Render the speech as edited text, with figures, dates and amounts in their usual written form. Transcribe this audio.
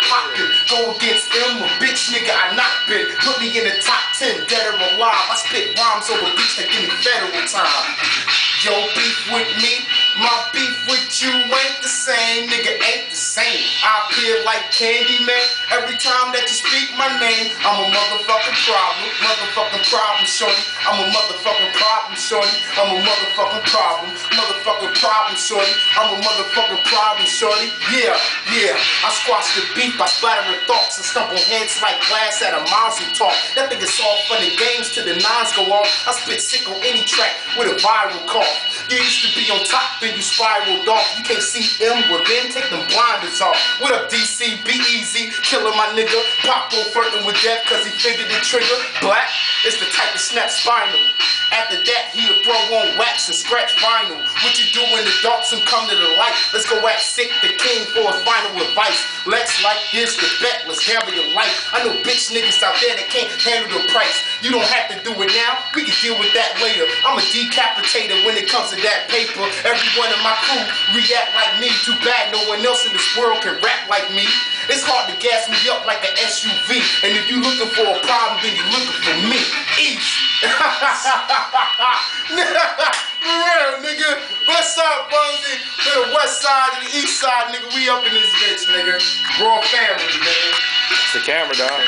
poppin'. Go against him, a bitch nigga I not been. Put me in the top 10, dead or alive. I spit rhymes over beats that give me federal time. Yo, beef with me, my beef with you ain't the same, nigga ain't the same. I appear like Candyman every time that you speak my name. I'm a motherfucking problem, shorty. I'm a motherfucking problem, shorty. I'm a motherfucking problem, shorty. I'm a motherfucking problem, shorty. Yeah, I squash the beef by splattering thoughts and stumble heads like glass at a Mazel talk. That thing is all fun and games till the nines go off. I spit sick on any track with a viral cough. You used to be on top, then you spiraled off. You can't see M, well then take them blinders off. What up, DC? Be easy, killing my nigga. Papo flirting with death cause he fingered the trigger. Black, it's the type of snap spinal. After that, he'll throw on wax and scratch vinyl. What you do in the dark soon come to the light. Let's go act sick, the king, for a final advice. Let's like this, the bet, let's gamble your life. I know bitch niggas out there that can't handle the price. You don't have to do it now, we can deal with that later. I'm a decapitator when it comes to that paper. Everyone in my crew react like me. Too bad no one else in this world can rap like me. It's hard to gas me up like an SUV. And if you looking for a problem, then you looking for me. Easy. For real, nigga. West side Bugsy, to the west side and the east side, nigga. We up in this bitch, nigga. Raw family, nigga. It's the camera, dog.